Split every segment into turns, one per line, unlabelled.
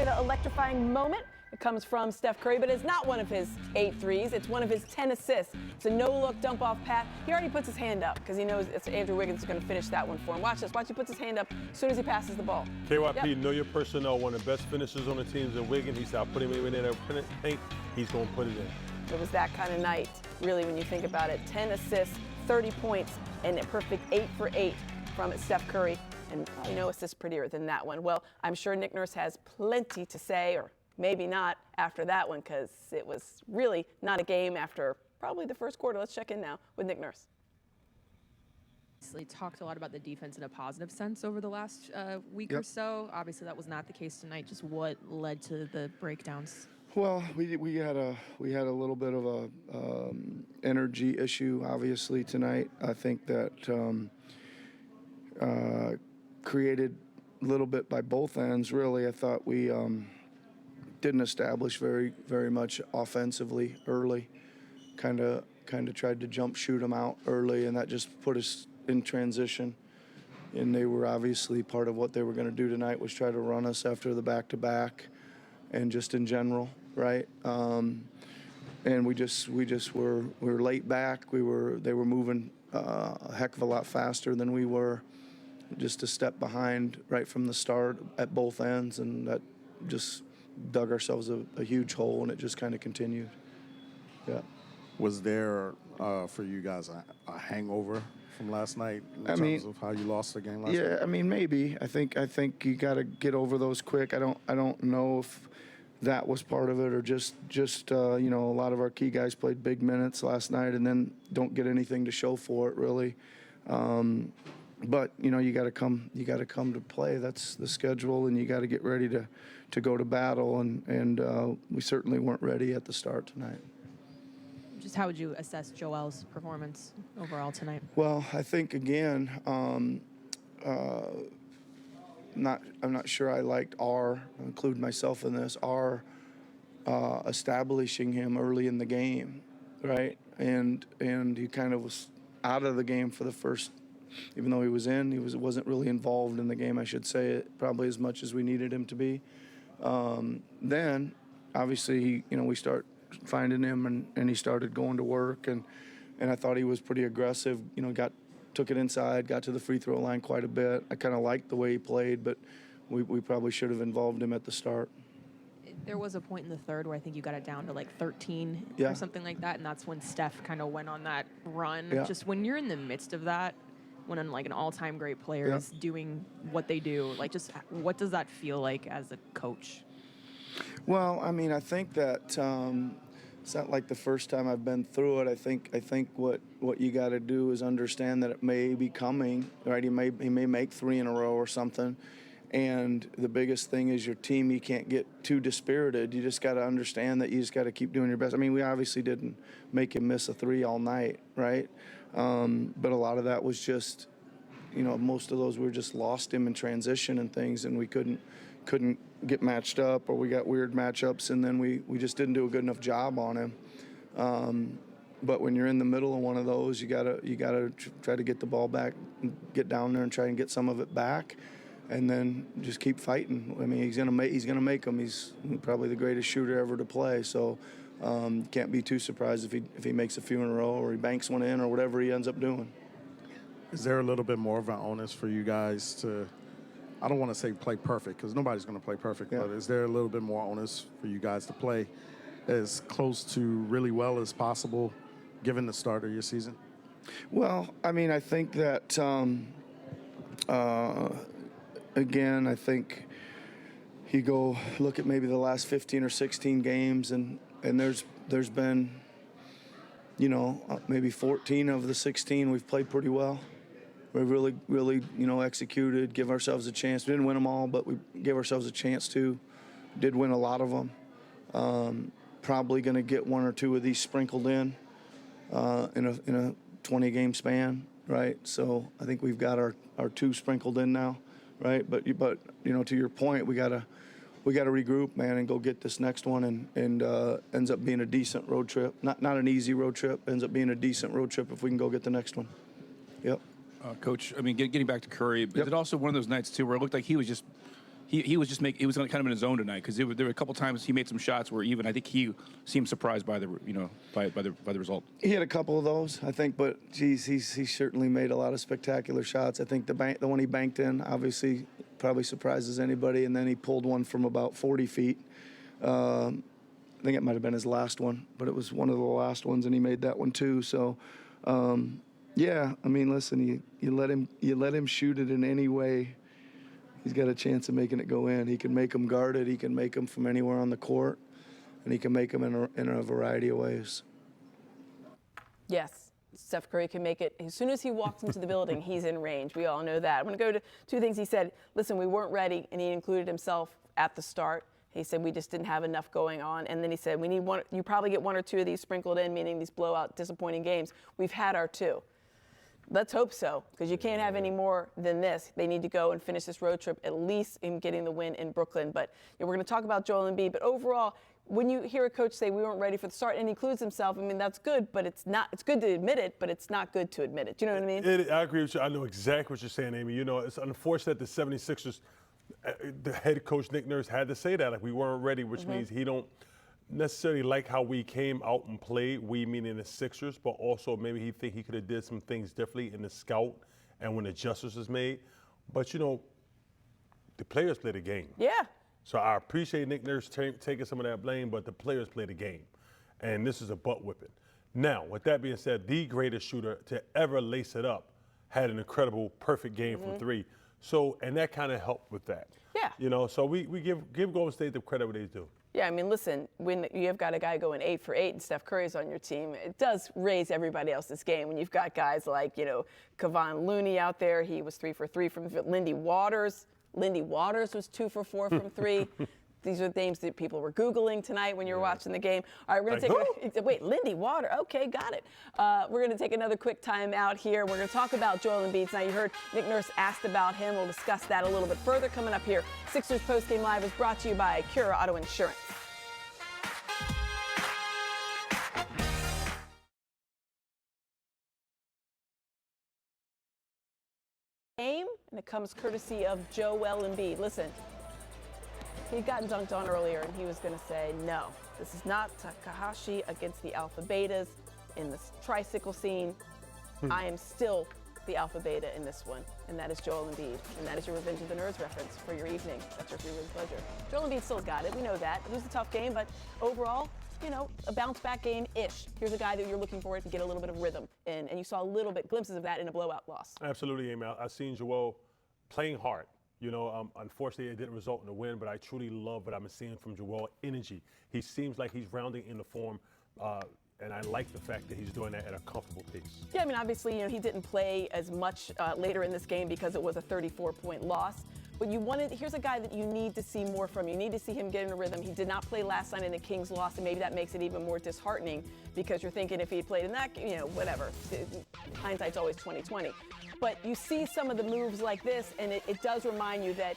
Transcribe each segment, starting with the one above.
The electrifying moment, it comes from Steph Curry, but it's not one of his 8 threes. It's one of his 10 assists. It's a no-look dump-off pass. He already puts his hand up because he knows it's Andrew Wiggins is going to finish that one for him. Watch this. Watch, he puts his hand up as soon as he passes the ball.
KYP, know your personnel. One of the best finishers on the team is Wiggins. He said, put him in there, paint. He's going to put it in.
It was that kind of night, really, when you think about it. 10 assists, 30 points, and a perfect 8 for 8 from Steph Curry. And you know it's just prettier than that one. Well, I'm sure Nick Nurse has plenty to say, or maybe not after that one, because it was really not a game after probably the first quarter. Let's check in now with Nick Nurse.
Talked a lot about the defense in a positive sense over the last week or so. Obviously, that was not the case tonight. Just what led to the breakdowns?
Well, we had a little bit of a energy issue, obviously, tonight. I think that created a little bit by both ends. Really, I thought we didn't establish very much offensively early. Kind of tried to jump shoot them out early, and that just put us in transition. And they were obviously part of what they were going to do tonight was try to run us after the back-to-back, and just in general, right? And we were late back. They were moving a heck of a lot faster than we were. Just a step behind right from the start at both ends, and that just dug ourselves a huge hole, and it just kind of continued. Yeah.
Was there for you guys a hangover from last night in terms of how you lost the game last night?
Yeah, I mean, maybe. I think you got to get over those quick. I don't know if that was part of it, or just you know, a lot of our key guys played big minutes last night and then don't get anything to show for it really. But you know, you got to come to play. That's the schedule, and you got to get ready to go to battle. And we certainly weren't ready at the start tonight.
Just how would you assess Joel's performance overall tonight?
Well, I think again, I'm not sure I liked I'll include myself in this, establishing him early in the game, right? And he kind of was out of the game for the first. Even though he was in, wasn't really involved in the game, I should say, it probably as much as we needed him to be. Then, obviously, we start finding him, and he started going to work, and I thought he was pretty aggressive. Took it inside, got to the free throw line quite a bit. I kind of liked the way he played, but we probably should have involved him at the start.
There was a point in the third where I think you got it down to like 13
or
something like that, and that's when Steph kind of went on that run.
Yeah.
Just when you're in the midst of that, when an all-time great player is doing what they do, just what does that feel like as a coach?
Well, I mean, I think that it's not like the first time I've been through it. I think what you got to do is understand that it may be coming, right? He may make 3 in a row or something. And the biggest thing is your team. You can't get too dispirited. You just got to understand that you just got to keep doing your best. I mean, we obviously didn't make him miss a 3 all night, right? But a lot of that was just, most of those we just lost him in transition and things, and we couldn't get matched up, or we got weird matchups, and then we just didn't do a good enough job on him. But when you're in the middle of one of those, you gotta try to get the ball back, get down there, and try and get some of it back. And then just keep fighting. I mean, he's gonna make them. He's probably the greatest shooter ever to play. So can't be too surprised if he makes a few in a row, or he banks one in, or whatever he ends up doing.
Is there a little bit more of an onus for you guys to? I don't want to say play perfect, because nobody's going to play perfect.
Yeah.
But is there a little bit more onus for you guys to play as close to really well as possible, given the start of your season?
Well, I mean, I think that. Again, I think you go look at maybe the last 15 or 16 games, and there's been, maybe 14 of the 16 we've played pretty well. We really, executed, give ourselves a chance. We didn't win them all, but we gave ourselves a chance to. Did win a lot of them. Probably going to get 1 or 2 of these sprinkled in a 20-game span, right? So I think we've got our 2 sprinkled in now. Right, but to your point, we gotta regroup, man, and go get this next one, and ends up being a decent road trip. Not an easy road trip. Ends up being a decent road trip if we can go get the next one. Yep.
Coach, I mean, getting back to Curry, is it also one of those nights too where it looked like he was he was just he was kind of in his zone tonight because there were a couple times he made some shots where even I think he seemed surprised by the by the result.
He had a couple of those, I think, but geez, he certainly made a lot of spectacular shots. I think the one he banked in obviously probably surprises anybody, and then he pulled one from about 40 feet. I think it might have been his last one, but it was one of the last ones, and he made that one too. So, yeah, I mean, listen, you let him shoot it in any way. He's got a chance of making it go in. He can make them guarded. He can make them from anywhere on the court, and he can make them in a variety of ways.
Yes, Steph Curry can make it. As soon as he walks into the building, he's in range. We all know that. I'm going to go to two things he said. Listen, we weren't ready, and he included himself at the start. He said we just didn't have enough going on. And then he said we need one. You probably get one or two of these sprinkled in, meaning these blowout, disappointing games. We've had our two. Let's hope so, because you can't have any more than this. They need to go and finish this road trip at least in getting the win in Brooklyn. But we're going to talk about Joel Embiid. But overall, when you hear a coach say we weren't ready for the start and he includes himself, I mean, that's good, but it's not. It's good to admit it, but it's not good to admit it. Do you know what I mean?
I agree with you. I know exactly what you're saying, Amy. You know, it's unfortunate that the 76ers, the head coach Nick Nurse had to say that, like we weren't ready, which means he don't necessarily like how we came out and played, we meaning the Sixers, but also maybe he think he could have did some things differently in the scout and when adjustments was made. But, you know, the players play the game.
Yeah.
So I appreciate Nick Nurse taking some of that blame, but the players play the game. And this is a butt whipping. Now, with that being said, the greatest shooter to ever lace it up had an incredible, perfect game from three. So, and that kind of helped with that.
Yeah.
You know, so we give Golden State the credit what they do.
Yeah, I mean, listen, when you've got a guy going 8 for 8 and Steph Curry's on your team, it does raise everybody else's game. When you've got guys like, you know, Kevon Looney out there, he was 3 for 3 from Lindy Waters. Lindy Waters was 2 for 4 from 3. These are names that people were Googling tonight when you were watching the game. All right, we're going to take wait, Lindy Water. Okay, got it. We're going to take another quick time out here. We're going to talk about Joel Embiid tonight. You heard Nick Nurse asked about him. We'll discuss that a little bit further coming up here. Sixers Postgame Live is brought to you by Cura Auto Insurance. And it comes courtesy of Joel Embiid. Listen, he'd gotten dunked on earlier, and he was going to say, no, this is not Takahashi against the Alpha Betas in this tricycle scene. I am still the Alpha Beta in this one, and that is Joel Embiid. And that is your Revenge of the Nerds reference for your evening. That's your viewing pleasure. Joel Embiid still got it. We know that. It was a tough game, but overall, you know, a bounce-back game-ish. Here's a guy that you're looking for to get a little bit of rhythm in, and you saw a little bit glimpses of that in a blowout loss.
Absolutely, Amy. I've seen Joel playing hard. You know, unfortunately, it didn't result in a win, but I truly love what I'm seeing from Joel. Energy. He seems like he's rounding into form, and I like the fact that he's doing that at a comfortable pace.
Yeah, I mean, obviously, you know, he didn't play as much later in this game because it was a 34-point loss. But here's a guy that you need to see more from. You need to see him get in a rhythm. He did not play last night in the Kings loss, and maybe that makes it even more disheartening because you're thinking if he played in that, you know, whatever. Hindsight's always 20/20. But you see some of the moves like this, and it does remind you that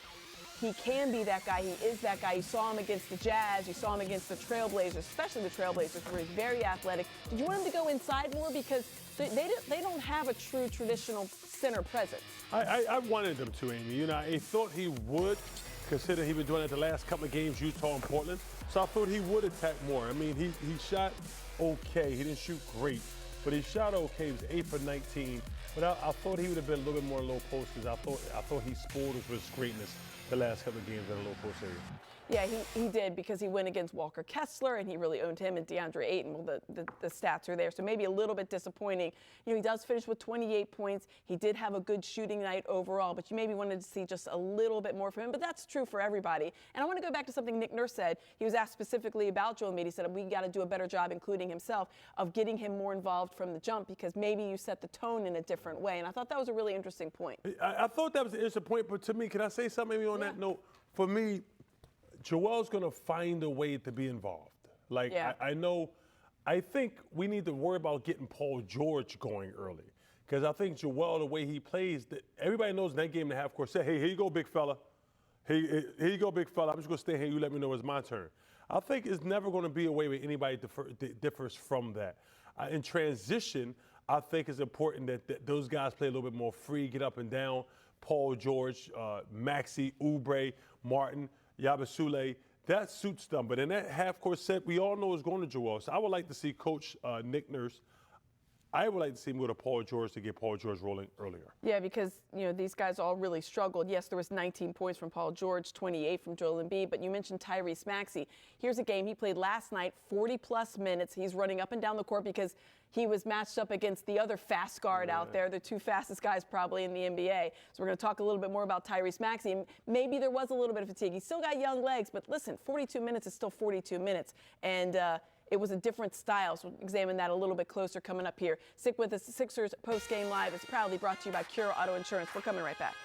he can be that guy. He is that guy. You saw him against the Jazz. You saw him against the Trailblazers, especially the Trailblazers, where he's very athletic. Did you want him to go inside more? Because they don't have a true traditional center presence.
I wanted them to, Amy. You know, I thought he would, considering he's been doing it the last couple of games, Utah and Portland. So I thought he would attack more. I mean, he shot okay. He didn't shoot great, but he shot okay. He was 8 for 19. But I thought he would have been a little bit more low post because I thought he spoiled us with his greatness the last couple of games in the low post area.
Yeah, he did because he went against Walker Kessler, and he really owned him and DeAndre Ayton. Well, the stats are there, so maybe a little bit disappointing. You know, he does finish with 28 points. He did have a good shooting night overall, but you maybe wanted to see just a little bit more from him. But that's true for everybody. And I want to go back to something Nick Nurse said. He was asked specifically about Joel Embiid. He said, we got to do a better job, including himself, of getting him more involved from the jump because maybe you set the tone in a different way. And I thought that was a really interesting point.
I thought that was an interesting point, but to me, can I say something maybe on that note? For me, Joel's going to find a way to be involved. Like, yeah. I think we need to worry about getting Paul George going early. Because I think Joel, the way he plays, everybody knows in that game in the half court, say, hey, here you go, big fella. Here you go, big fella. I'm just going to stay here. You let me know it's my turn. I think it's never going to be a way where anybody differs from that. In transition, I think it's important that those guys play a little bit more free, get up and down. Paul George, Maxey, Oubre. Martin, Yabusele. That suits them. But in that half-court set, we all know is going to Joel. So I would like to see Coach Nick Nurse. I would like to see him go to Paul George to get Paul George rolling earlier.
Yeah, because, these guys all really struggled. Yes, there was 19 points from Paul George, 28 from Joel Embiid, but you mentioned Tyrese Maxey. Here's a game he played last night, 40-plus minutes. He's running up and down the court because he was matched up against the other fast guard out there, the two fastest guys probably in the NBA. So we're going to talk a little bit more about Tyrese Maxey. Maybe there was a little bit of fatigue. He's still got young legs, but listen, 42 minutes is still 42 minutes. And it was a different style, so we'll examine that a little bit closer coming up here. Stick with us. Sixers Post Game Live is proudly brought to you by Cure Auto Insurance. We're coming right back.